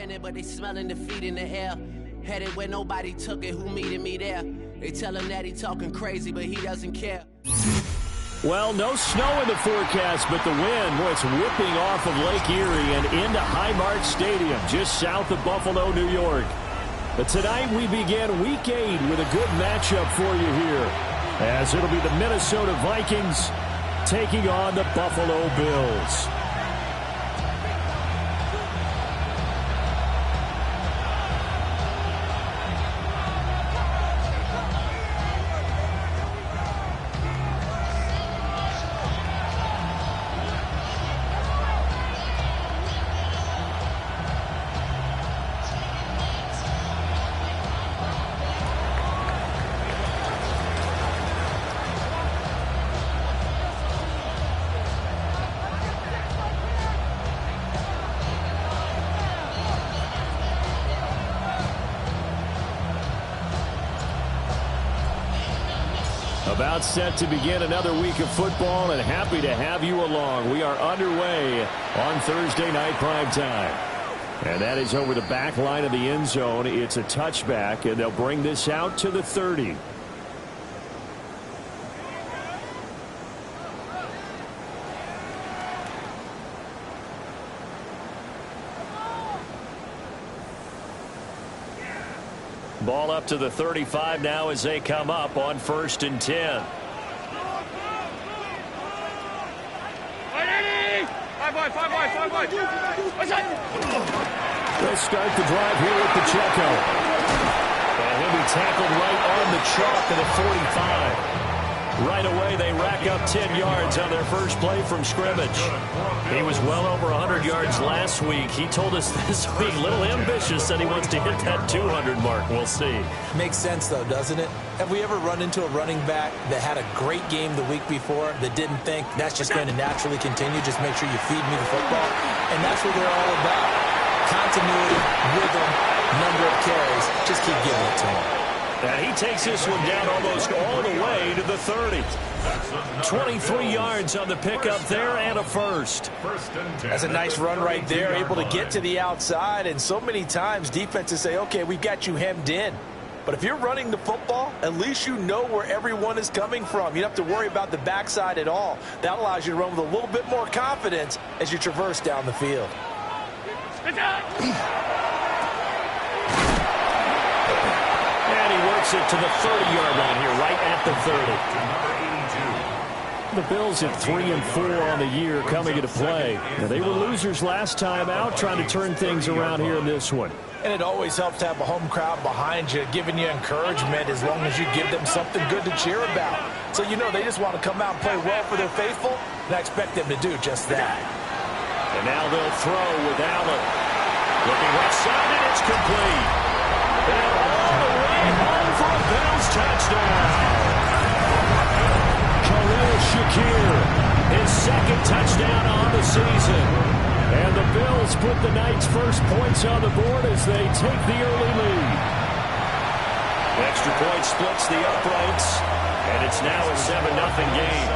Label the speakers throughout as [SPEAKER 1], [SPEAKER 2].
[SPEAKER 1] standing, but they smelling defeat in the air. Headed where nobody took it, who meeted me there? They tell him that he talking crazy, but he doesn't care.
[SPEAKER 2] Well, no snow in the forecast, but the wind was whipping off of Lake Erie and into Highmark Stadium, just south of Buffalo, New York. But tonight we begin Week 8 with a good matchup for you here, as it'll be the Minnesota Vikings taking on the Buffalo Bills. About set to begin another week of football, and happy to have you along. We are underway on Thursday night primetime. And that is over the back line of the end zone. It's a touchback, and they'll bring this out to the 30. Ball up to the 35 now as they come up on 1st and 10. They'll start the drive here with Pacheco. And he'll be tackled right on the chalk at the 45. Right away, they rack up 10 yards on their first play from scrimmage. He was well over 100 yards last week. He told us this week, a little ambitious, that he wants to hit that 200 mark. We'll see.
[SPEAKER 3] Makes sense, though, doesn't it? Have we ever run into a running back that had a great game the week before that didn't think that's just going to naturally continue? Just make sure you feed me the football. And that's what they're all about. Continuity, rhythm, number of carries. Just keep giving it to him.
[SPEAKER 2] And he takes this one down almost all the way to the 30. 23 yards on the pickup there and a first.
[SPEAKER 3] That's a nice run right there, able to get to the outside. And so many times defenses say, okay, we've got you hemmed in. But if you're running the football, at least you know where everyone is coming from. You don't have to worry about the backside at all. That allows you to run with a little bit more confidence as you traverse down the field.
[SPEAKER 2] And he works it to the 30-yard line here, right at the 30. The Bills at 3-4 on the year coming into play. Now, they were losers last time out, trying to turn things around here in this one.
[SPEAKER 3] And it always helps to have a home crowd behind you, giving you encouragement as long as you give them something good to cheer about. So, you know, they just want to come out and play well for their faithful, and I expect them to do just that.
[SPEAKER 2] And now they'll throw with Allen. Looking left side, and it's complete. And all the way home for a Bills touchdown. Khalil Shakir, his second touchdown on the season. And the Bills put the night's first points on the board as they take the early lead. Extra point splits the uprights, and it's now a 7-0 game.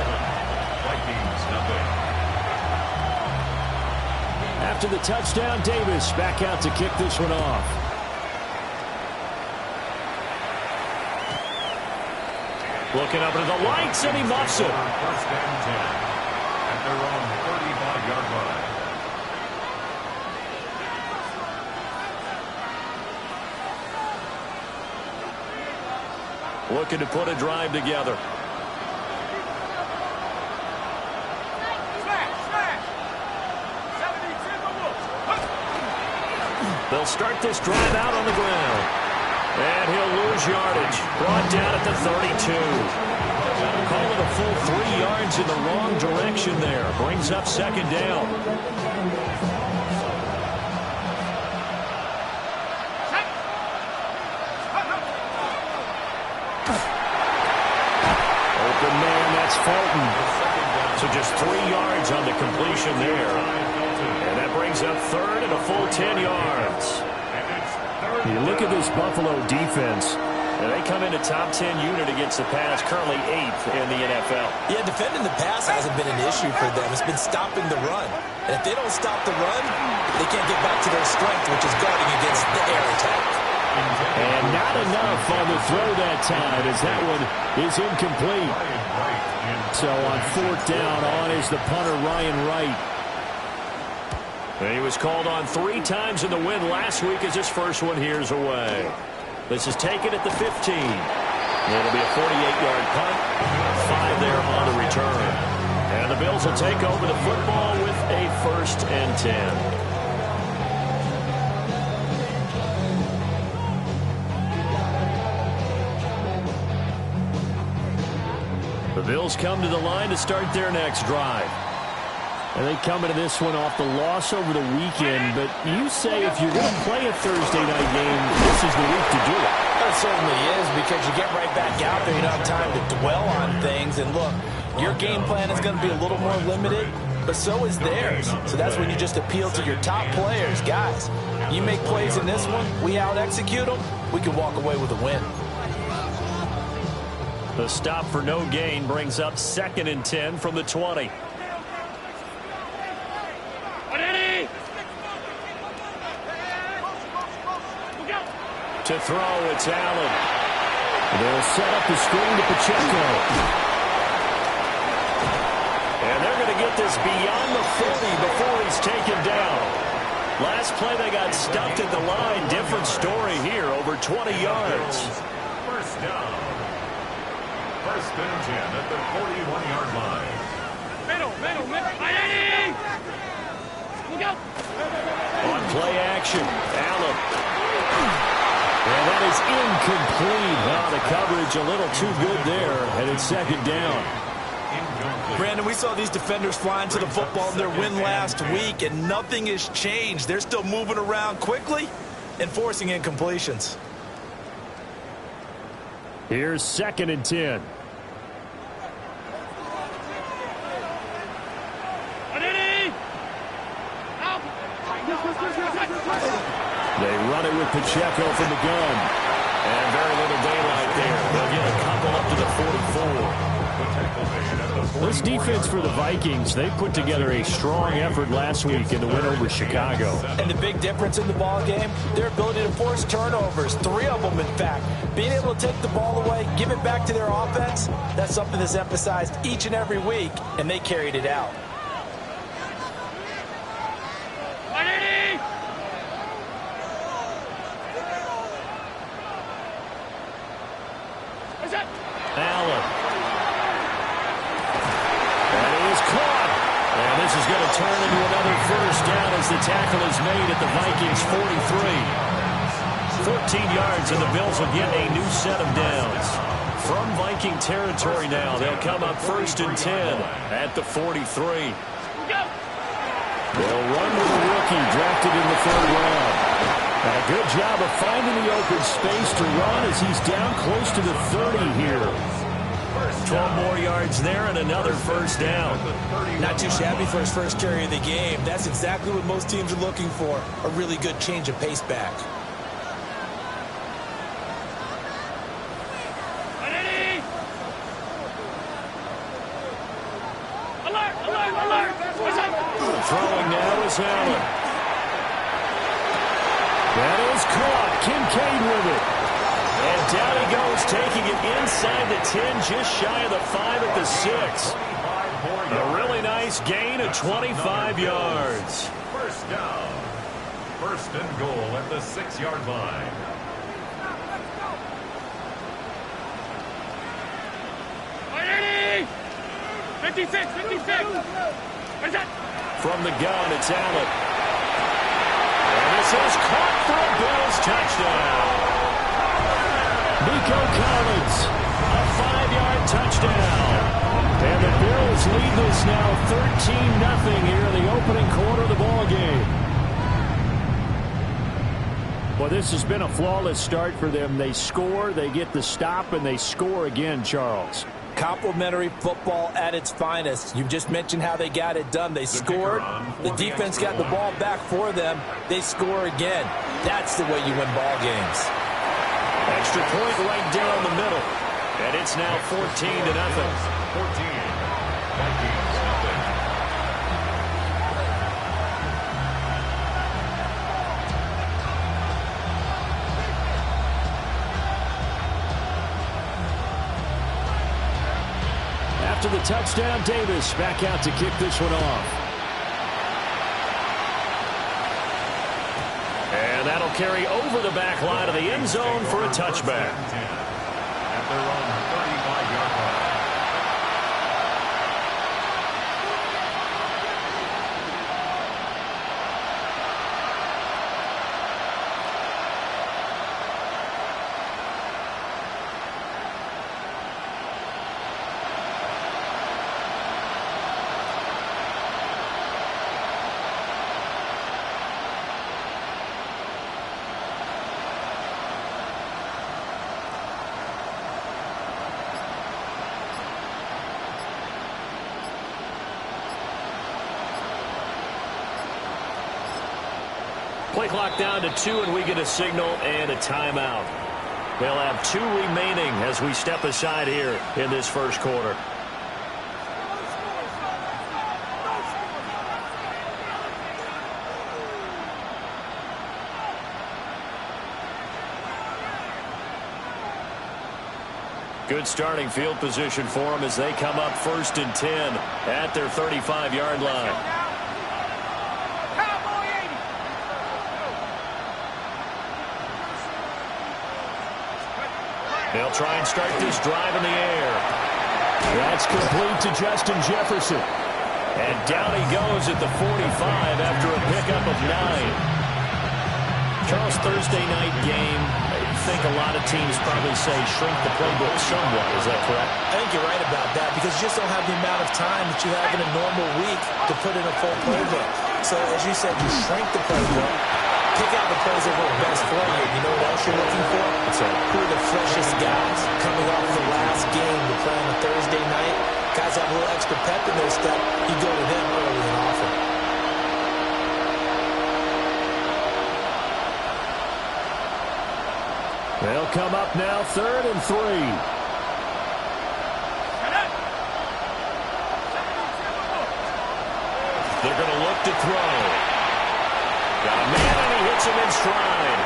[SPEAKER 2] After the touchdown, Davis back out to kick this one off. Looking up into the lights, and he muffs it.
[SPEAKER 4] First and 10 at their own 35-yard line.
[SPEAKER 2] Looking to put a drive together. They'll start this drive out on the ground. And he'll lose yardage. Brought down at the 32. Call it a full 3 yards in the wrong direction there. Brings up second down. Open man, that's Fulton. So just 3 yards on the completion there. And that brings up third and a full 10 yards. You look at this Buffalo defense. And they come into top 10 unit against the pass, currently 8th in the NFL.
[SPEAKER 3] Yeah, defending the pass hasn't been an issue for them. It's been stopping the run. And if they don't stop the run, they can't get back to their strength, which is guarding against the air attack.
[SPEAKER 2] And not enough on the throw that time, as that one is incomplete. So on 4th down, on is the punter, Ryan Wright. And he was called on 3 times in the win last week as his first one here's away. This is taken at the 15. It'll be a 48-yard punt. 5 there on the return. And the Bills will take over the football with a 1st and 10. The Bills come to the line to start their next drive. And they come into this one off the loss over the weekend. But you say if you're going to play a Thursday night game, this is the week to do it.
[SPEAKER 3] It certainly is, because you get right back out there. You don't have time to dwell on things. And look, your game plan is going to be a little more limited, but so is theirs. So that's when you just appeal to your top players. Guys, you make plays in this one, we out-execute them, we can walk away with a win.
[SPEAKER 2] The stop for no gain brings up 2nd and 10 from the 20. To throw, it's Allen. They'll set up the screen to Pacheco. And they're going to get this beyond the 40 before he's taken down. Last play they got stuffed at the line. Different story here, over 20 yards.
[SPEAKER 4] First down. 1st and 10 at the 41-yard line.
[SPEAKER 5] Middle. Look out.
[SPEAKER 2] On play action, Allen. And that is incomplete. Wow, the coverage a little too good there, and it's 2nd down.
[SPEAKER 3] Brandon, we saw these defenders flying to the football in their win last week, and nothing has changed. They're still moving around quickly and forcing incompletions.
[SPEAKER 2] Here's 2nd and 10. They run it with Pacheco from the gun. And very little daylight there. They'll get a couple up to the 44. This defense for the Vikings, they put together a strong effort last week in the win over Chicago.
[SPEAKER 3] And the big difference in the ball game, their ability to force turnovers, 3 of them in fact. Being able to take the ball away, give it back to their offense, that's something that's emphasized each and every week, and they carried it out.
[SPEAKER 2] Allen. And he is caught. And this is going to turn into another 1st down as the tackle is made at the Vikings 43. 14 yards and the Bills will get a new set of downs. From Viking territory now, they'll come up 1st and 10 at the 43. They'll run with a rookie drafted in the 3rd round. And a good job of finding the open space to run as he's down close to the 30 here. 12 more yards there and another 1st down.
[SPEAKER 3] Not too shabby for his first carry of the game. That's exactly what most teams are looking for, a really good change of pace back.
[SPEAKER 5] Alert!
[SPEAKER 2] Throwing now is Allen. That is caught. Kincaid with it. And down he goes, taking it inside the 10, just shy of the 5 at the 6. A really nice gain of 25 yards.
[SPEAKER 4] 1st down. 1st and goal at the 6-yard line.
[SPEAKER 5] Ready? 56. Where's that?
[SPEAKER 2] From the gun, it's Allen. And this is caught for a Bills touchdown. Nico Collins, a 5-yard touchdown. And the Bills lead this now 13-0 here in the opening quarter of the ball game. Well, this has been a flawless start for them. They score, they get the stop, and they score again, Charles.
[SPEAKER 3] Complimentary football at its finest. You've just mentioned how they got it done. They scored. The defense got the ball back for them. They score again. That's the way you win ball games.
[SPEAKER 2] Extra point right down the middle. And it's now 14-0.
[SPEAKER 4] 14. Vikings, nothing.
[SPEAKER 2] After the touchdown, Davis back out to kick this one off. And that'll carry over the back line of the end zone for a touchback.
[SPEAKER 4] At their own 35-yard line.
[SPEAKER 2] Play clock down to 2, and we get a signal and a timeout. They'll have 2 remaining as we step aside here in this first quarter. Good starting field position for them as they come up 1st and 10 at their 35-yard line. They'll try and start this drive in the air. That's complete to Justin Jefferson. And down he goes at the 45 after a pickup of 9. Charles, Thursday night game, I think a lot of teams probably say shrink the playbook somewhat. Is that correct?
[SPEAKER 3] I think you're right about that because you just don't have the amount of time that you have in a normal week to put in a full playbook. So, as you said, you shrink the playbook. Pick out the plays that work best for you. You know what else you're looking for? Who are the freshest guys coming off the last game to play on a Thursday night? Guys have a little extra pep in their step. You go to them early and often.
[SPEAKER 2] They'll come up now 3rd and 3. They're going to look to throw. Got a man, and he hits him in stride.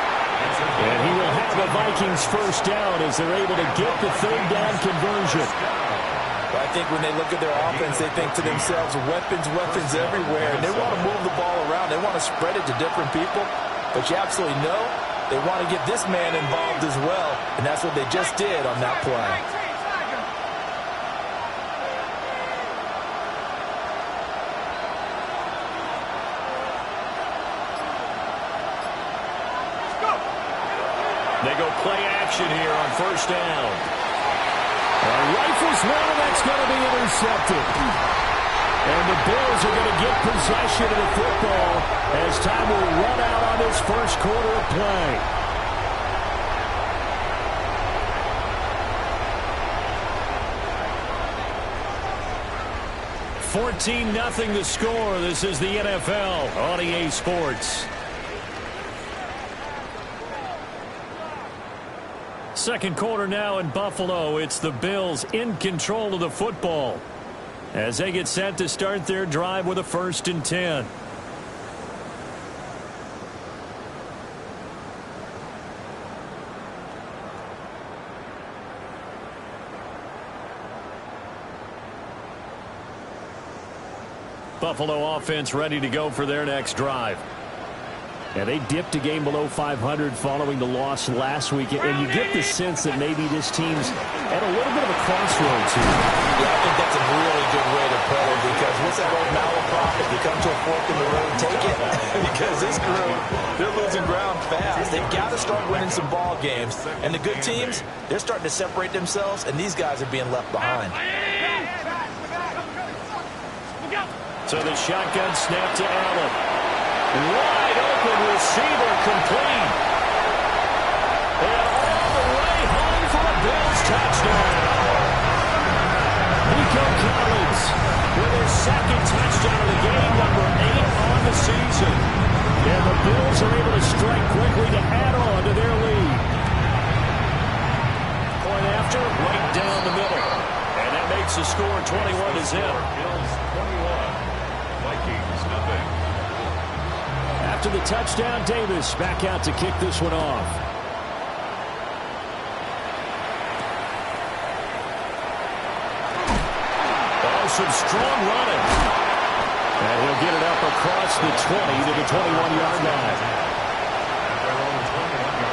[SPEAKER 2] And he will have the Vikings first down as they're able to get the 3rd down conversion.
[SPEAKER 3] Well, I think when they look at their offense, they think to themselves, weapons, weapons everywhere. And they want to move the ball around. They want to spread it to different people. But you absolutely know they want to get this man involved as well. And that's what they just did on that play.
[SPEAKER 2] They go play action here on 1st down. Rifles one, and that's going to be intercepted. And the Bills are going to get possession of the football as time will run out on this first quarter of play. $14-0 the score. This is the NFL on EA Sports. Second quarter now in Buffalo. It's the Bills in control of the football as they get set to start their drive with a 1st and 10. Buffalo offense ready to go for their next drive. And they dipped a game below 500 following the loss last week. And you get the sense that maybe this team's at a little bit of a crossroads here.
[SPEAKER 3] Yeah, I think that's a really good way to put it because what's that old malaprop? You come to a fork in the road, take it. Because this group, they're losing ground fast. They've got to start winning some ball games. And the good teams, they're starting to separate themselves, and these guys are being left behind.
[SPEAKER 2] So the shotgun snap to Allen. Wide open receiver complete. And all the way home for a Bills touchdown. Nico Collins with his 2nd touchdown of the game, number 8 on the season. And the Bills are able to strike quickly to add on to their lead. monster right down the middle. And that makes the score 21-0.
[SPEAKER 4] Bills 21, Vikings nothing.
[SPEAKER 2] After the touchdown, Davis back out to kick this one off. Oh, some strong running. And he'll get it up across the 20 to the 21-yard line.
[SPEAKER 4] At their own 21-yard line.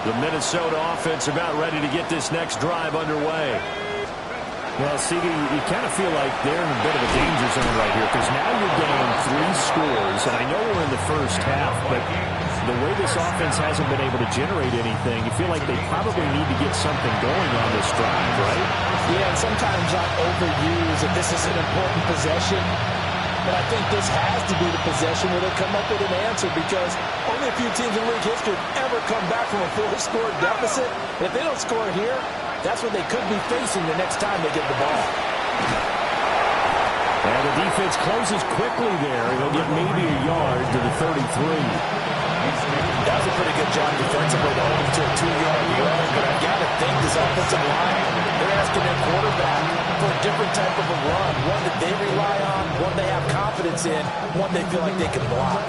[SPEAKER 2] The Minnesota offense about ready to get this next drive underway. Well, CD, you kind of feel like they're in a bit of a danger zone right here because now you're getting 3 scores, and I know we're in the first half, but the way this offense hasn't been able to generate anything, you feel like they probably need to get something going on this drive, right?
[SPEAKER 3] Yeah, and sometimes I overuse that this is an important possession, but I think this has to be the possession where they come up with an answer because only a few teams in league history have ever come back from a 4-score deficit. And if they don't score here, that's what they could be facing the next time they get the ball.
[SPEAKER 2] And the defense closes quickly there. He'll get maybe a yard to the 33.
[SPEAKER 3] That was a pretty good job defensively to hold him to a 2-yard run, but I've got to think this offensive line, they're asking their quarterback for a different type of a run, one that they rely on, one they have confidence in, one they feel like they can block.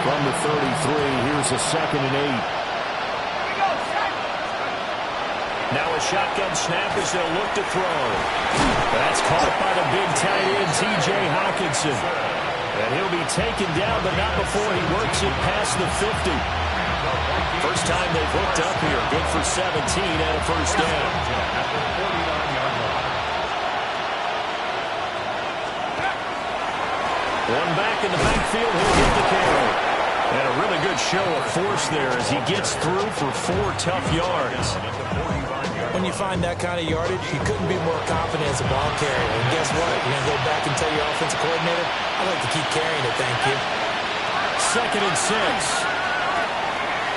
[SPEAKER 2] From the 33, here's a 2nd and 8. Now a shotgun snap as they'll look to throw. That's caught by the big tight end, T.J. Hockenson. And he'll be taken down, but not before he works it past the 50. First time they've hooked up here. Good for 17 and a first down. One back in the backfield, he'll get the carry. And a really good show of force there as he gets through for 4 tough yards.
[SPEAKER 3] When you find that kind of yardage, you couldn't be more confident as a ball carrier. And guess what? You're going to go back and tell your offensive coordinator, I'd like to keep carrying it, thank you.
[SPEAKER 2] 2nd and 6.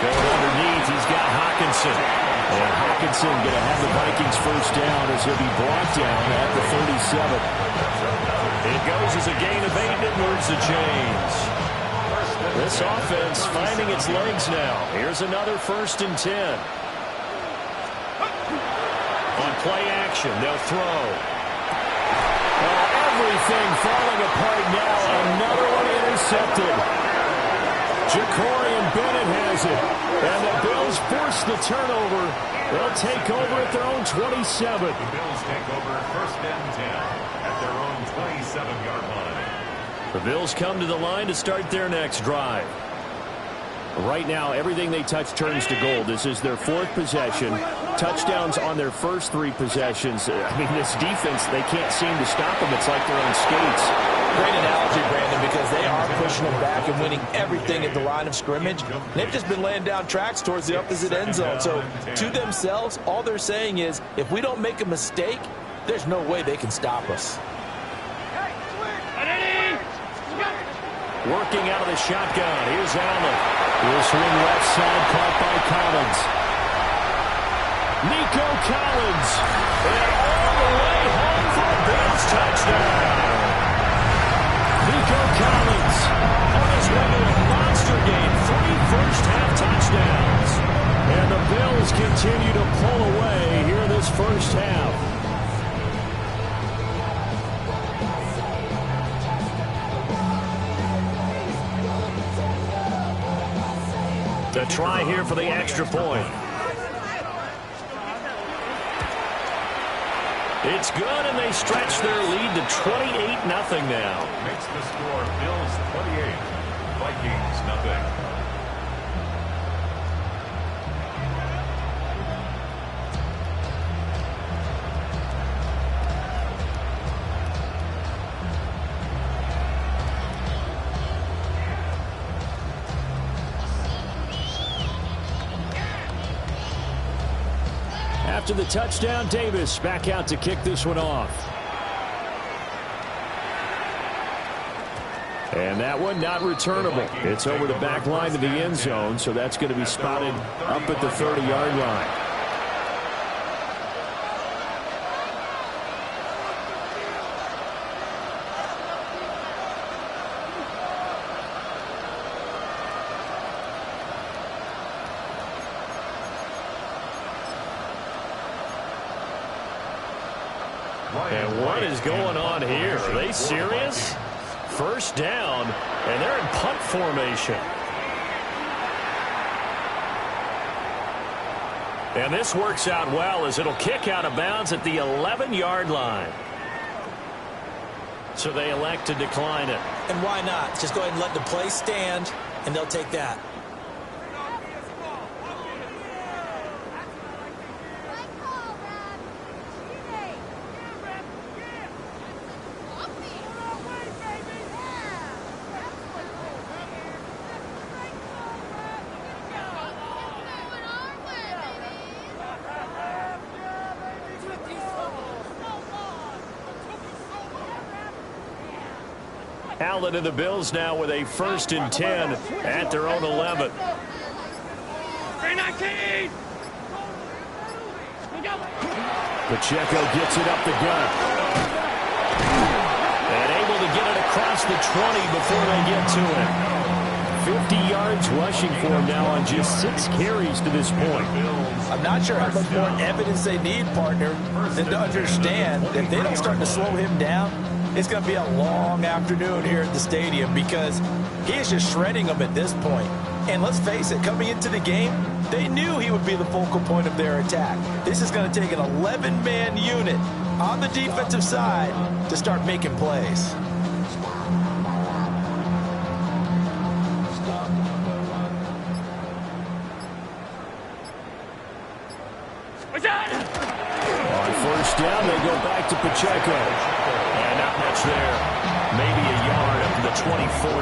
[SPEAKER 2] Going underneath, he's got Hockenson. And Hockenson going to have the Vikings first down as he'll be brought down at the 37. It goes as a gain of 8 and moves the chains. This offense finding its legs now. Here's another 1st and 10. On play action, they'll throw. Oh, everything falling apart now. Another one intercepted. Jacorian Bennett has it. And the Bills force the turnover. They'll take over at their own 27.
[SPEAKER 4] The Bills take over 1st and 10 at their own 27-yard line.
[SPEAKER 2] The Bills come to the line to start their next drive. Right now, everything they touch turns to gold. This is their 4th possession. Touchdowns on their first 3 possessions. I mean, this defense, they can't seem to stop them. It's like they're on skates.
[SPEAKER 3] Great analogy, Brandon, because they are pushing them back and winning everything at the line of scrimmage. They've just been laying down tracks towards the opposite end zone. So, to themselves, all they're saying is, if we don't make a mistake, there's no way they can stop us.
[SPEAKER 2] Working out of the shotgun. Here's Allen. He'll swing left side, caught by Collins. Nico Collins. And all the way home for a Bills touchdown. Nico Collins on his way to a monster game. 3 first-half touchdowns. And the Bills continue to pull away here this first half. The try here for the extra point. It's good, and they stretch their lead to 28-0 now.
[SPEAKER 4] Makes the score Bills 28, Vikings nothing.
[SPEAKER 2] After the touchdown, Davis back out to kick this one off. And that one not returnable. It's over the back line to the end zone, so that's going to be spotted up at the 30-yard line. And what is going on here? Are they serious? First down, and they're in punt formation. And this works out well as it'll kick out of bounds at the 11-yard line. So they elect to decline it.
[SPEAKER 3] And why not? Just go ahead and let the play stand, and they'll take that.
[SPEAKER 2] Allen and the Bills now with a 1st and 10 at their own 11.
[SPEAKER 5] 319!
[SPEAKER 2] Pacheco gets it up the gut. And able to get it across the 20 before they get to it. 50 yards rushing for him now on just 6 carries to this point.
[SPEAKER 3] I'm not sure how much more evidence they need, partner, than to understand that if they don't start to slow him down, it's going to be a long afternoon here at the stadium because he is just shredding them at this point. And let's face it, coming into the game, they knew he would be the focal point of their attack. This is going to take an 11-man unit on the defensive side to start making plays.
[SPEAKER 2] On 1st down, they go back to Pacheco. And not much there. Maybe a yard up to the 24.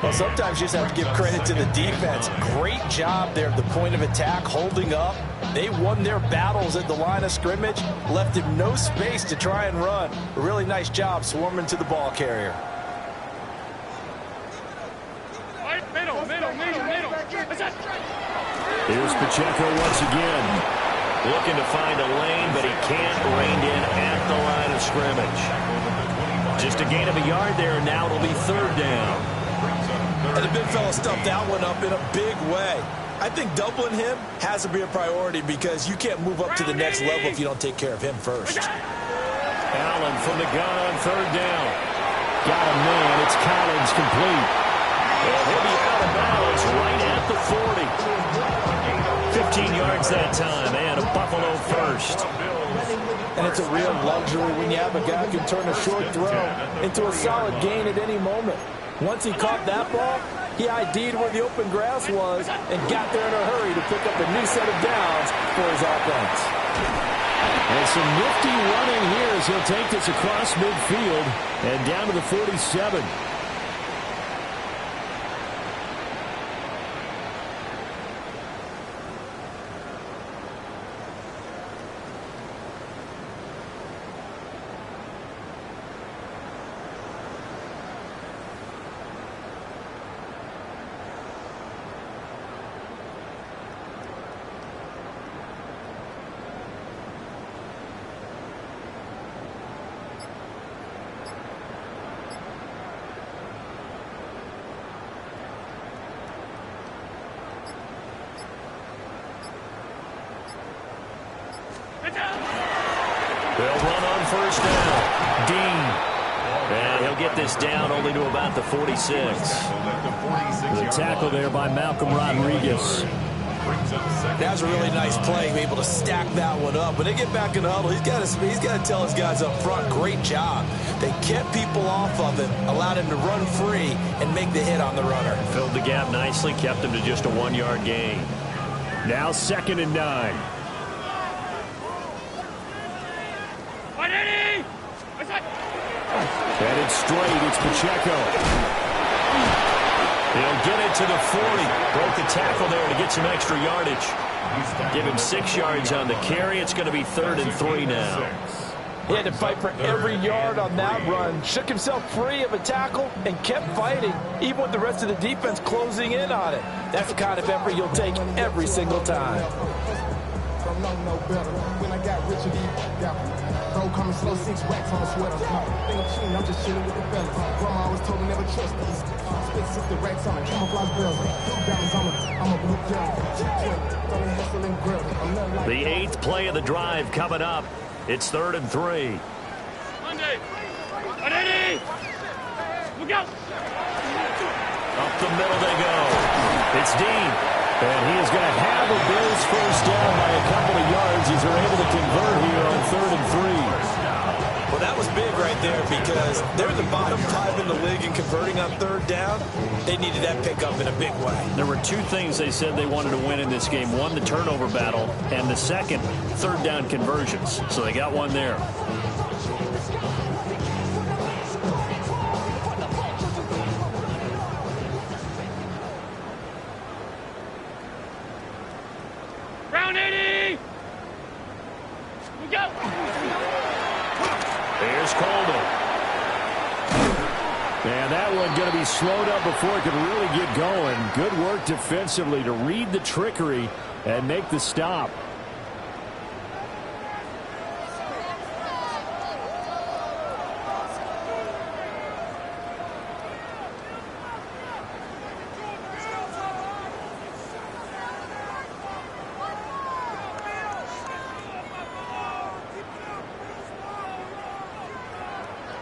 [SPEAKER 3] Well, sometimes you just have to give credit to the defense. Great job there at the point of attack, holding up. They won their battles at the line of scrimmage, left him no space to try and run. A really nice job swarming to the ball carrier.
[SPEAKER 5] Middle.
[SPEAKER 2] Here's Pacheco once again. Looking to find a lane, but he can't rein in at the line of scrimmage. Just a gain of a yard there, and now it'll be 3rd down.
[SPEAKER 3] And the big fella stuffed that one up in a big way. I think doubling him has to be a priority because you can't move up to the next level if you don't take care of him first.
[SPEAKER 2] Allen from the gun on 3rd down. Got a man. It's Collins complete. And he'll be out of bounds right at the 40. 15 yards that time, and a Buffalo 1st.
[SPEAKER 3] And it's a real luxury when you have a guy who can turn a short throw into a solid gain at any moment. Once he caught that ball, he ID'd where the open grass was and got there in a hurry to pick up a new set of downs for his offense.
[SPEAKER 2] And some nifty running here as he'll take this across midfield and down to the 47. They'll run on 1st down. Dean. And he'll get this down only to about the 46. The tackle there by Malcolm Rodriguez.
[SPEAKER 3] That was a really nice play, able to stack that one up. When they get back in the huddle, he's got to tell his guys up front, great job. They kept people off of him, allowed him to run free and make the hit on the runner.
[SPEAKER 2] Filled the gap nicely, kept him to just a 1-yard gain. Now 2nd and 9. Headed straight, it's Pacheco. He'll get it to the 40. Broke the tackle there to get some extra yardage. Give him 6 yards on the carry. It's going to be 3rd and 3 now.
[SPEAKER 3] He had to fight for every yard on that run, shook himself free of a tackle, and kept fighting, even with the rest of the defense closing in on it. That's the kind of effort you'll take every single time.
[SPEAKER 6] When I got rich, bro, coming slow, 6 racks on the sweater. Think I'm cheating, I'm just chilling with the fellas. Grandma always told me never trust these. Spit 60 racks on the camouflage bells. I'm a blue devil.
[SPEAKER 2] The 8th play of the drive coming up. It's 3rd and 3.
[SPEAKER 5] Monday. 180. Look out.
[SPEAKER 2] Up the middle they go. It's Dean. And he is going to have the Bills first down by a couple of yards as they're able to convert here on 3rd and 3.
[SPEAKER 3] Well, that was big right there because they're the bottom 5 in the league in converting on 3rd down. They needed that pickup in a big way.
[SPEAKER 2] There were 2 things they said they wanted to win in this game. One, the turnover battle, and the second, 3rd down conversions. So they got one there.
[SPEAKER 5] Round 80. We go.
[SPEAKER 2] Here's Coleman. And that one going to be slowed up before it could really get going. Good work defensively to read the trickery and make the stop.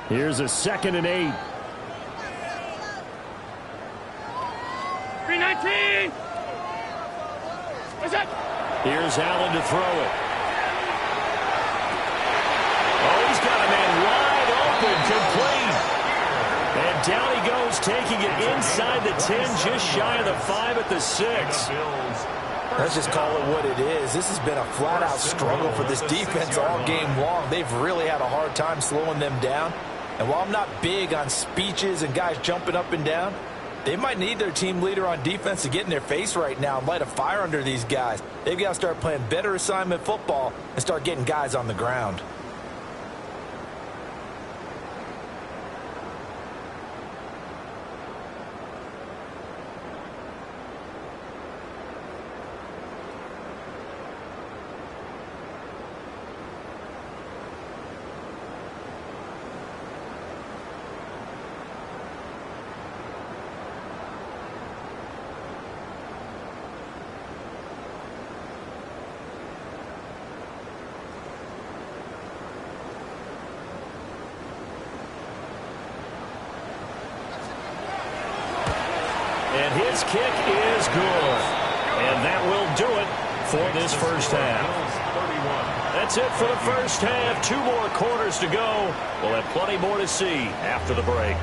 [SPEAKER 2] Here's a 2nd and 8.
[SPEAKER 5] 319. What's up?
[SPEAKER 2] Here's Allen to throw it. Oh, he's got a man wide open, complete. And down he goes, taking it inside the 10, just shy of the 5 at the 6.
[SPEAKER 3] Let's just call it what it is. This has been a flat-out struggle for this defense all game long. They've really had a hard time slowing them down. And while I'm not big on speeches and guys jumping up and down, they might need their team leader on defense to get in their face right now and light a fire under these guys. They've got to start playing better assignment football and start getting guys on the ground.
[SPEAKER 2] And his kick is good. And that will do it for this first half. That's it for the first half. 2 more quarters to go. We'll have plenty more to see after the break.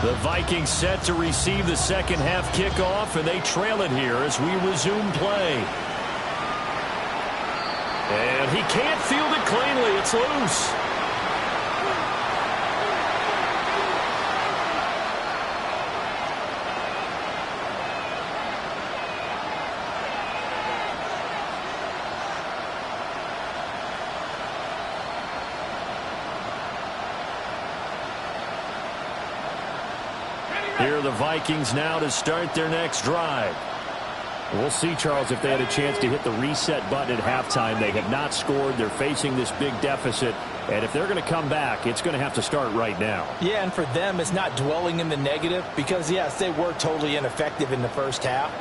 [SPEAKER 2] The Vikings set to receive the second half kickoff, and they trail it here as we resume play. And he can't field it cleanly. It's loose. Here are the Vikings now to start their next drive. We'll see, Charles, if they had a chance to hit the reset button at halftime. They have not scored. They're facing this big deficit. And if they're going to come back, it's going to have to start right now.
[SPEAKER 3] Yeah, and for them, it's not dwelling in the negative because, yes, they were totally ineffective in the first half.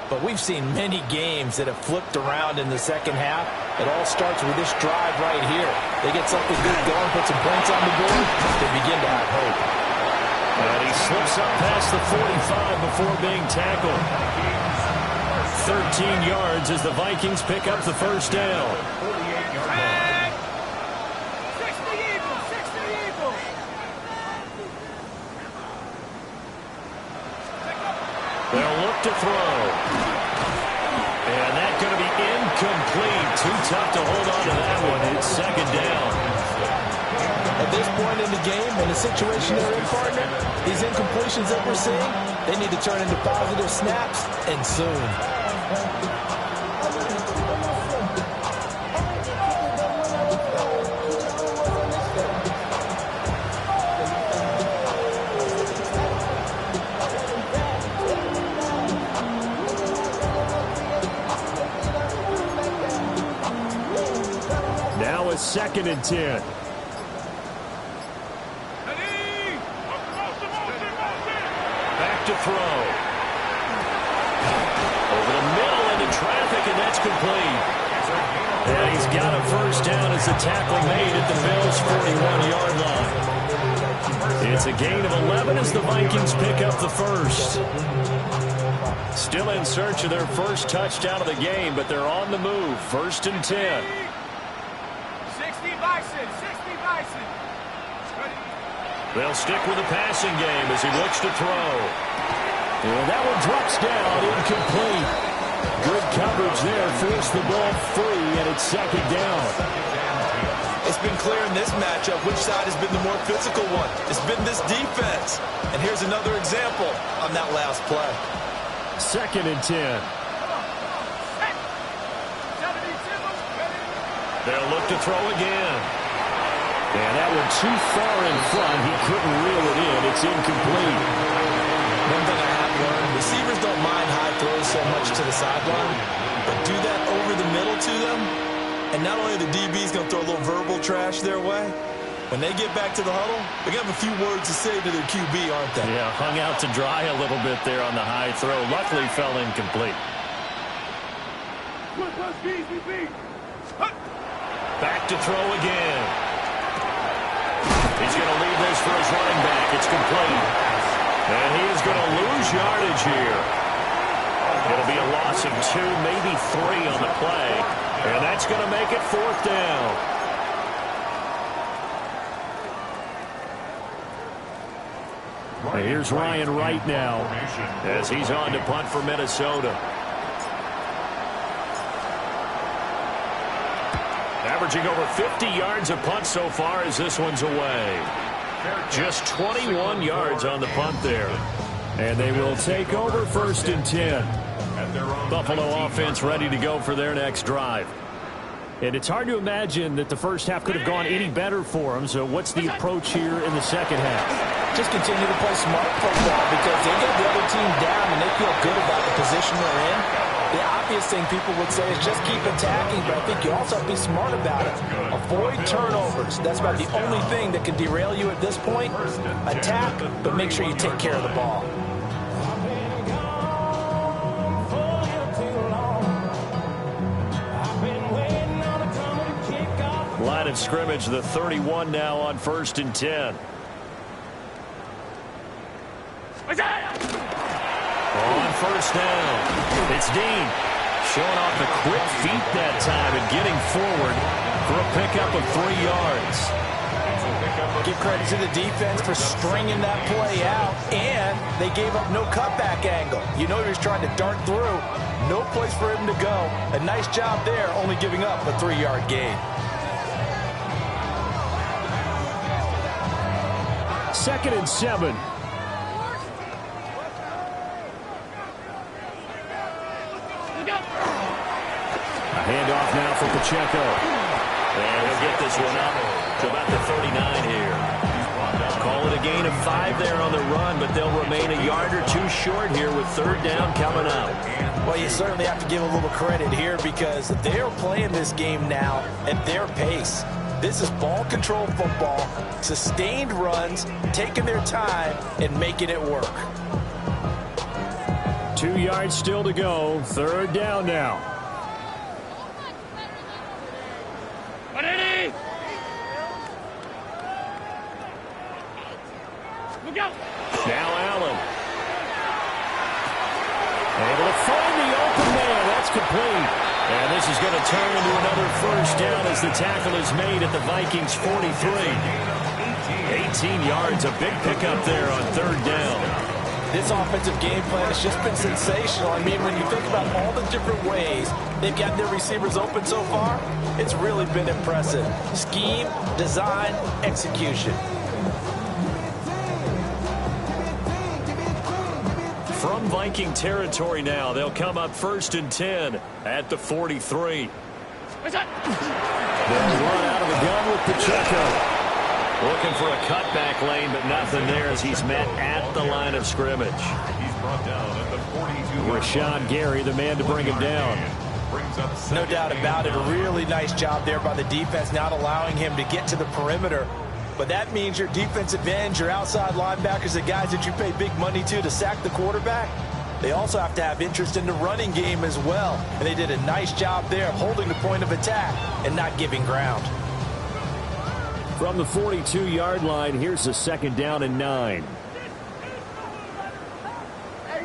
[SPEAKER 3] But we've seen many games that have flipped around in the second half. It all starts with this drive right here. They get something good going, put some points on the board, they begin to have hope.
[SPEAKER 2] And he slips up past the 45 before being tackled. 13 yards as the Vikings pick up the first down. They'll look to throw. And that's going to be incomplete. Too tough to hold on to that one. It's second down.
[SPEAKER 3] At this point in the game, in the situation they're in, partner, these incompletions that we're seeing, they need to turn into positive snaps, and soon.
[SPEAKER 2] Now it's 2nd and 10. Back to throw. Over the middle into traffic, and that's complete. And he's got a first down as the tackle made at the Bills' 41-yard line. It's a gain of 11 as the Vikings pick up the first. Still in search of their first touchdown of the game, but they're on the move. 1st and 10.
[SPEAKER 5] 60 Bison, 60 Bison.
[SPEAKER 2] They'll stick with the passing game as he looks to throw. And that one drops down, incomplete. Good coverage there, forced the ball free, and it's 2nd down.
[SPEAKER 3] It's been clear in this matchup which side has been the more physical one. It's been this defense. And here's another example on that last play.
[SPEAKER 2] 2nd and 10. They'll look to throw again. And that one too far in front. He couldn't reel it in. It's incomplete.
[SPEAKER 3] One thing I have learned, receivers don't mind high throws so much to the sideline, but do that over the middle to them, and not only are the DBs going to throw a little verbal trash their way, when they get back to the huddle, they're going to have a few words to say to their QB, aren't they?
[SPEAKER 2] Yeah, hung out to dry a little bit there on the high throw. Luckily fell incomplete. Back to throw again. He's going to leave this for his running back. It's complete. And he is going to lose yardage here. It'll be a loss of 2, maybe 3 on the play. And that's going to make it 4th down. And here's Ryan Wright now as he's on to punt for Minnesota. Averaging over 50 yards a punt so far as this one's away. Just 21 yards on the punt there. And they will take over 1st and 10. Buffalo offense ready to go for their next drive. And it's hard to imagine that the first half could have gone any better for them. So what's the approach here in the second half?
[SPEAKER 3] Just continue to play smart football because they get the other team down and they feel good about the position they're in. The obvious thing people would say is just keep attacking, but I think you also have to be smart about it. Avoid turnovers. That's about the only thing that can derail you at this point. Attack, but make sure you take care of the ball.
[SPEAKER 2] Line of scrimmage, the 31 now on 1st and 10. On 1st down, it's Dean showing off the quick feet that time and getting forward for a pickup of 3 yards.
[SPEAKER 3] Give credit to the defense for stringing that play out, and they gave up no cutback angle. You know he was trying to dart through. No place for him to go. A nice job there, only giving up a 3-yard gain.
[SPEAKER 2] 2nd and 7. Handoff now for Pacheco. And he'll get this one up to about the 39 here. Call it a gain of 5 there on the run, but they'll remain a yard or 2 short here with 3rd down coming up.
[SPEAKER 3] Well, you certainly have to give a little credit here because they're playing this game now at their pace. This is ball control football, sustained runs, taking their time, and making it work.
[SPEAKER 2] 2 yards still to go. 3rd down now. Now Allen. Able to find the open man. That's complete. And this is going to turn into another 1st down as the tackle is made at the Vikings 43. 18 yards, a big pickup there on 3rd down.
[SPEAKER 3] This offensive game plan has just been sensational. I mean, when you think about all the different ways they've gotten their receivers open so far, it's really been impressive. Scheme, design, execution.
[SPEAKER 2] From Viking territory now, they'll come up 1st and 10 at the 43. They'll run out of the gun with Pacheco. Looking for a cutback lane, but nothing there as he's met at the line of scrimmage.
[SPEAKER 4] He's brought down at the 42.
[SPEAKER 2] Rashawn Gary, the man to bring him down.
[SPEAKER 3] No doubt about it. A really nice job there by the defense, not allowing him to get to the perimeter. But that means your defensive ends, your outside linebackers, the guys that you pay big money to sack the quarterback, they also have to have interest in the running game as well. And they did a nice job there of holding the point of attack and not giving ground.
[SPEAKER 2] From the 42-yard line, here's a 2nd down and 9. They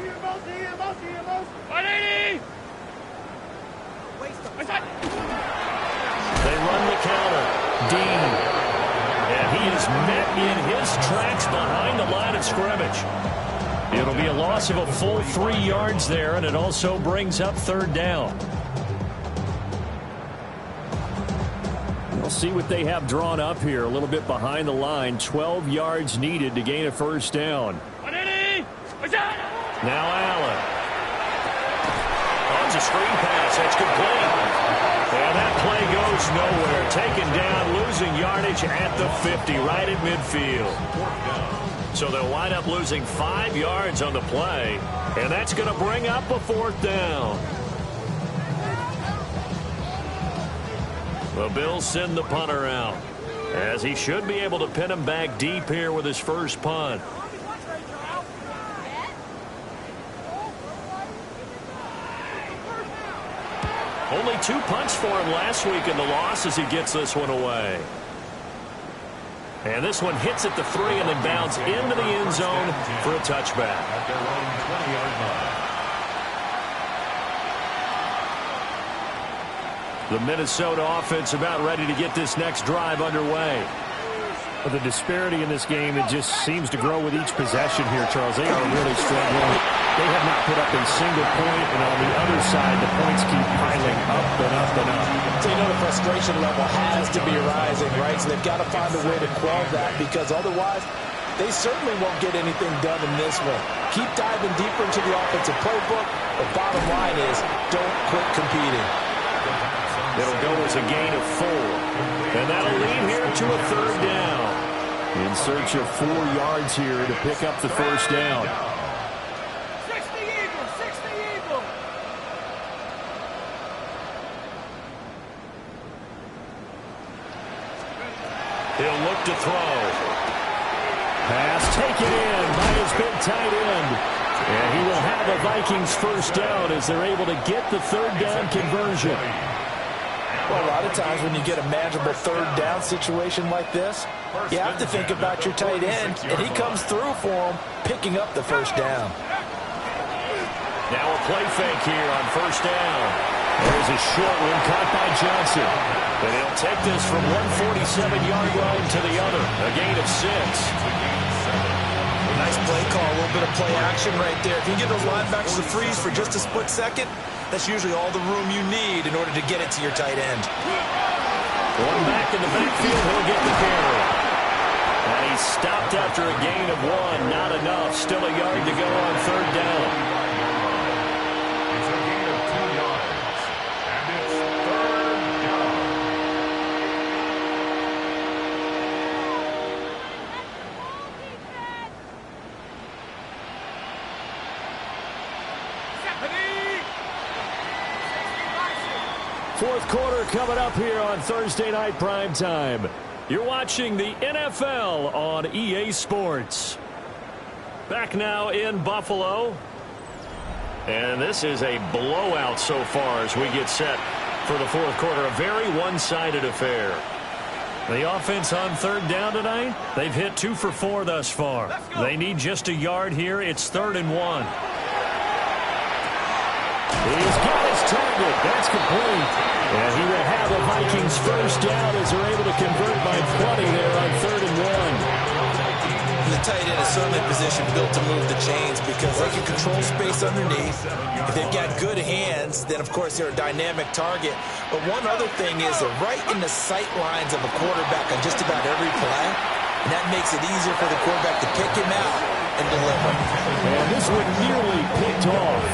[SPEAKER 2] run the counter. Dean. And he is met in his tracks behind the line of scrimmage. It'll be a loss of a full 3 yards there, and it also brings up 3rd down. We'll see what they have drawn up here. A little bit behind the line. 12 yards needed to gain a 1st down. Now Allen. On a screen pass. That's complete. And that play goes nowhere. Taken down, losing yardage at the 50, right at midfield. So they'll wind up losing 5 yards on the play. And that's going to bring up a 4th down. The Bills send the punter out, as he should be able to pin him back deep here with his first punt. Only 2 punts for him last week in the loss as he gets this one away. And this one hits at the 3 and then bounds into the end zone for a touchback.
[SPEAKER 4] At their own 20-yard line.
[SPEAKER 2] The Minnesota offense about ready to get this next drive underway.
[SPEAKER 7] Well, the disparity in this game, it just seems to grow with each possession here, Charles. They are really struggling. They have not put up a single point, and on the other side, the points keep piling up and up and up.
[SPEAKER 3] So you know the frustration level has to be rising, right? So they've got to find a way to quell that, because otherwise they certainly won't get anything done in this one. Keep diving deeper into the offensive playbook. The bottom line is don't quit competing.
[SPEAKER 2] It'll go as a gain of 4. And that'll lead here to a 3rd down. In search of 4 yards here to pick up the 1st down.
[SPEAKER 5] 60 Eagles, 60 Eagles.
[SPEAKER 2] He'll look to throw. Pass taken in by his big tight end. And he will have a Vikings 1st down as they're able to get the 3rd down conversion.
[SPEAKER 3] Well, a lot of times when you get a manageable 3rd down situation like this, you have to think about your tight end, and he comes through for him, picking up the 1st down.
[SPEAKER 2] Now a play fake here on 1st down. There's a short one caught by Johnson. And he'll take this from 147-yard line to the other. A gain of 6.
[SPEAKER 3] Nice play call, a little bit of play action right there. If you get those linebackers to freeze for just a split second, that's usually all the room you need in order to get it to your tight end.
[SPEAKER 2] One back in the backfield, he'll get the carry. And he's stopped after a gain of 1. Not enough. Still a yard to go on 3rd down.
[SPEAKER 4] It's a gain of 2 yards. And it's 3rd down.
[SPEAKER 2] Fourth quarter coming up here on Thursday Night Primetime. You're watching the NFL on EA Sports. Back now in Buffalo. And this is a blowout so far as we get set for the fourth quarter. A very one-sided affair. The offense on 3rd down tonight, they've hit 2 for 4 thus far. They need just a yard here. It's 3rd and 1. He's got his target. That's complete. And he will have a Vikings 1st down as they're able to convert by 20 there on 3rd and 1.
[SPEAKER 3] the tight end is certainly a position built to move the chains because they can control space underneath. If they've got good hands, then, of course, they're a dynamic target. But one other thing is they're right in the sight lines of a quarterback on just about every play, and that makes it easier for the quarterback to pick him out and deliver.
[SPEAKER 2] And this one nearly picked off.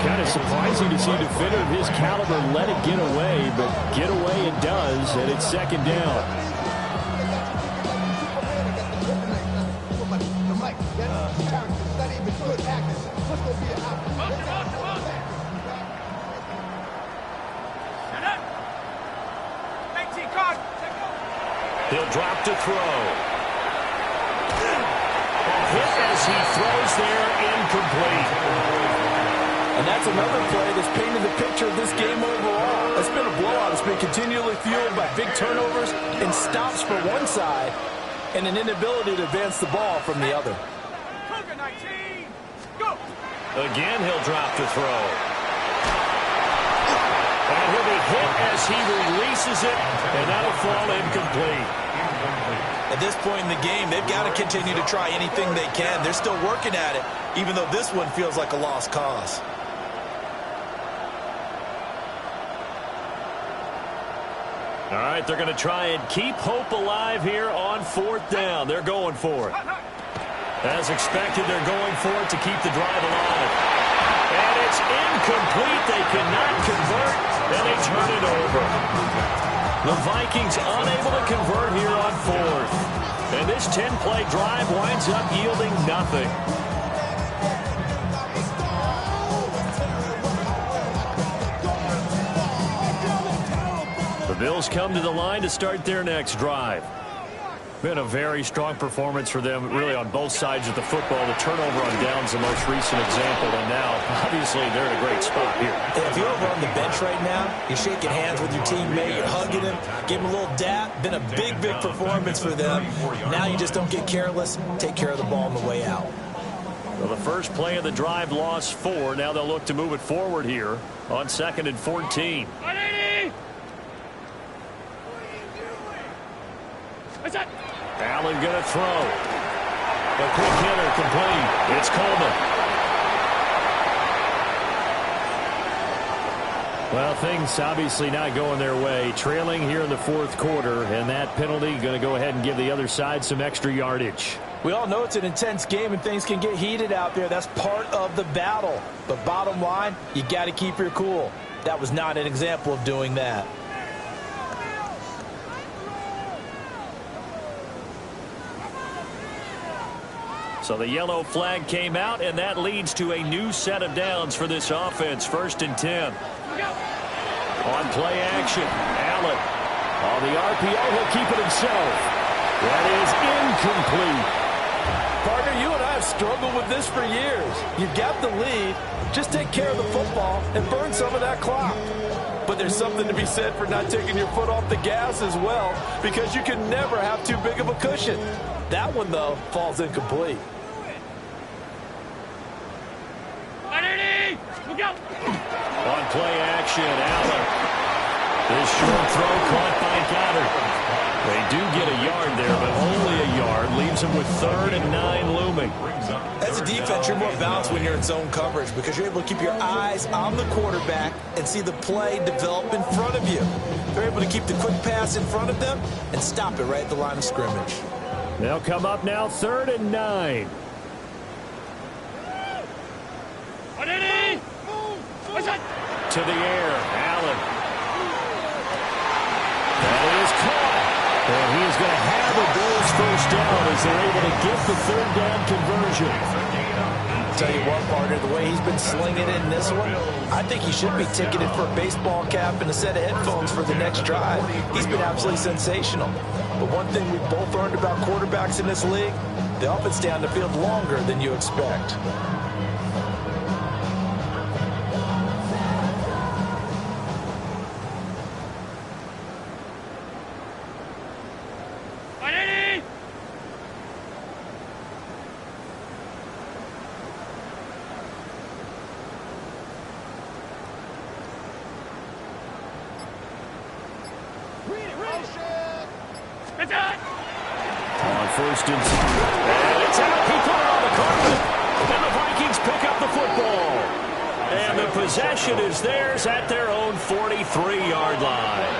[SPEAKER 2] Kind of surprising to see a defender of his caliber let it get away, but get away it does, and it's second down.
[SPEAKER 7] He'll drop to throw. A hit as he throws there, incomplete.
[SPEAKER 3] And that's another play that's painted the picture of this game overall. It's been a blowout. It's been continually fueled by big turnovers and stops for one side and an inability to advance the ball from the other.
[SPEAKER 7] Again, he'll drop to throw. And he'll be hit as he releases it, and that'll fall incomplete.
[SPEAKER 3] At this point in the game, they've got to continue to try anything they can. They're still working at it, even though this one feels like a lost cause.
[SPEAKER 2] All right, they're going to try and keep hope alive here on fourth down. They're going for it. As expected, they're going for it to keep the drive alive. And it's incomplete. They cannot convert, and they turn it over. The Vikings unable to convert here on fourth. And this 10-play drive winds up yielding nothing. The Bills come to the line to start their next drive. Been a very strong performance for them, really, on both sides of the football. The turnover on downs, the most recent example, and now, obviously, they're in a great spot here.
[SPEAKER 3] If you're over on the bench right now, you're shaking hands with your teammate, you're hugging him, give him a little dap. Been a big, big performance for them. Now you just don't get careless. Take care of the ball on the way out.
[SPEAKER 2] Well, the first play of the drive lost 4. Now they'll look to move it forward here on 2nd and 14. Allen going to throw. A quick hitter complete. It's Coleman. Well, things obviously not going their way. Trailing here in the fourth quarter, and that penalty going to go ahead and give the other side some extra yardage.
[SPEAKER 3] We all know it's an intense game and things can get heated out there. That's part of the battle. But bottom line, you got to keep your cool. That was not an example of doing that.
[SPEAKER 2] So the yellow flag came out, and that leads to a new set of downs for this offense. 1st and 10. On play action, Allen. On the RPO, he'll keep it himself. That is incomplete.
[SPEAKER 3] Partner, you and I have struggled with this for years. You've got the lead. Just take care of the football and burn some of that clock. But there's something to be said for not taking your foot off the gas as well, because you can never have too big of a cushion. That one, though, falls incomplete.
[SPEAKER 2] On play action, Allen. This short throw caught by Goddard. They do get a yard there, but only a yard. Leaves them with 3rd and 9 looming.
[SPEAKER 3] As a defense, you're more balanced when you're in zone coverage because you're able to keep your eyes on the quarterback and see the play develop in front of you. They're able to keep the quick pass in front of them and stop it right at the line of scrimmage.
[SPEAKER 2] They'll come up now 3rd and 9. To the air, Allen. That is caught. And he is going to have the Bills first down as they're able to get the 3rd down conversion.
[SPEAKER 3] I'll tell you what, partner, the way he's been slinging it in this one, I think he should be ticketed for a baseball cap and a set of headphones for the next drive. He's been absolutely sensational. But one thing we've both learned about quarterbacks in this league, they often stay on the field longer than you expect.
[SPEAKER 2] On 1st and 10. It's out. He put it on the carpet. And the Vikings pick up the football. And the possession is theirs at their own 43-yard line.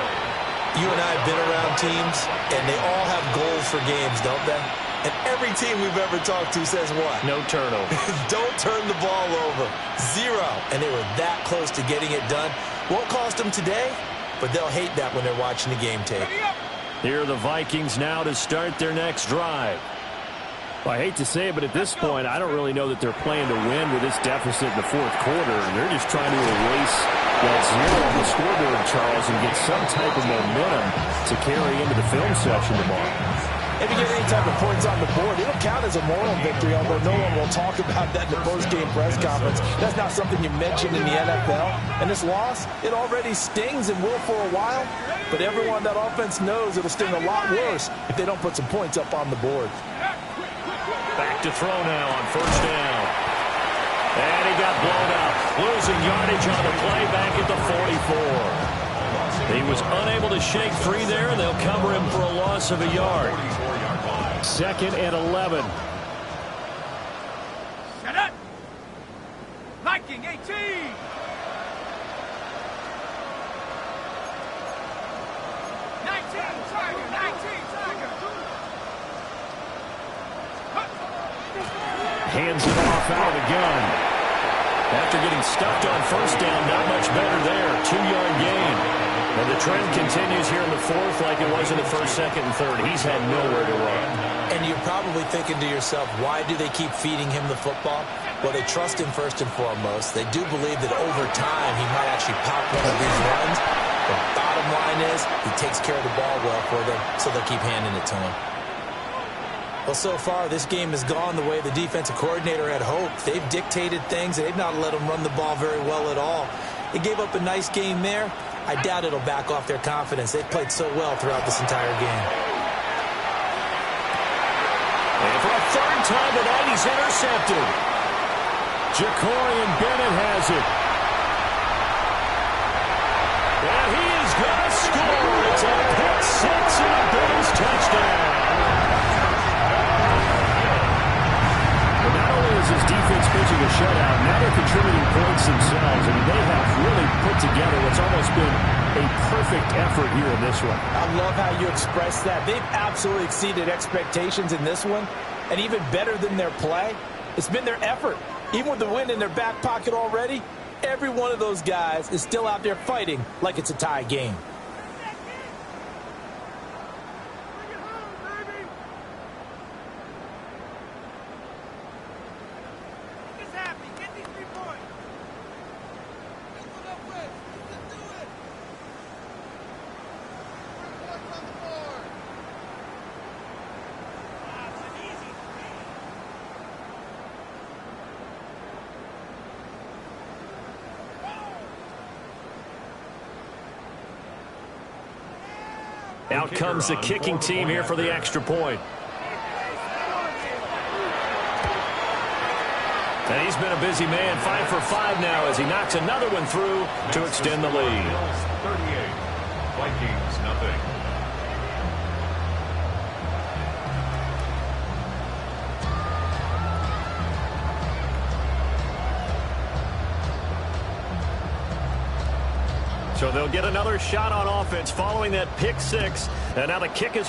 [SPEAKER 3] You and I have been around teams, and they all have goals for games, don't they? And every team we've ever talked to says what?
[SPEAKER 2] No turnover.
[SPEAKER 3] Don't turn the ball over. 0. And they were that close to getting it done. Won't cost them today, but they'll hate that when they're watching the game tape.
[SPEAKER 2] Here are the Vikings now to start their next drive.
[SPEAKER 7] Well, I hate to say it, but at this point, I don't really know that they're playing to win with this deficit in the fourth quarter. They're just trying to erase that 0 on the scoreboard, Charles, and get some type of momentum to carry into the film session tomorrow.
[SPEAKER 3] If you get any type of points on the board, it'll count as a moral victory, although no one will talk about that in the post-game press conference. That's not something you mentioned in the NFL. And this loss, it already stings and will for a while, but everyone that offense knows it'll sting a lot worse if they don't put some points up on the board.
[SPEAKER 2] Back to throw now on first down. And he got blown up. Losing yardage on the play back at the 44. He was unable to shake free there, and they'll cover him for a loss of a yard. 2nd and 11.
[SPEAKER 5] Shut up! Viking 18! 19, Tiger! 19, Tiger!
[SPEAKER 2] Hands it off out of the gun. After getting stuffed on first down, not much better there. 2-yard gain. And the trend continues here in the fourth like it was in the first, second, and third. He's had nowhere to run.
[SPEAKER 3] And you're probably thinking to yourself, why do they keep feeding him the football? Well, they trust him first and foremost. They do believe that over time he might actually pop one of these runs. The bottom line is he takes care of the ball well for them, so they'll keep handing it to him. Well, so far, this game has gone the way the defensive coordinator had hoped. They've dictated things. They've not let them run the ball very well at all. They gave up a nice game there. I doubt it'll back off their confidence. They've played so well throughout this entire game.
[SPEAKER 2] And for a third time tonight, he's intercepted. Jacorian Bennett has it. And he is going to score. It's a pick six and a Bills touchdown. Well, not only is his defense pitching a shutout, now they're contributing points themselves. I mean, they have really put together what's almost been a perfect effort here in this one.
[SPEAKER 3] I love how you express that. They've absolutely exceeded expectations in this one. And even better than their play, it's been their effort. Even with the win in their back pocket already, every one of those guys is still out there fighting like it's a tie game.
[SPEAKER 2] Out comes the kicking team here for the extra point. And he's been a busy man, 5 for 5 now as he knocks another one through to extend the lead.
[SPEAKER 4] 38, Vikings nothing.
[SPEAKER 2] So they'll get another shot on offense following that pick six. And now the kick is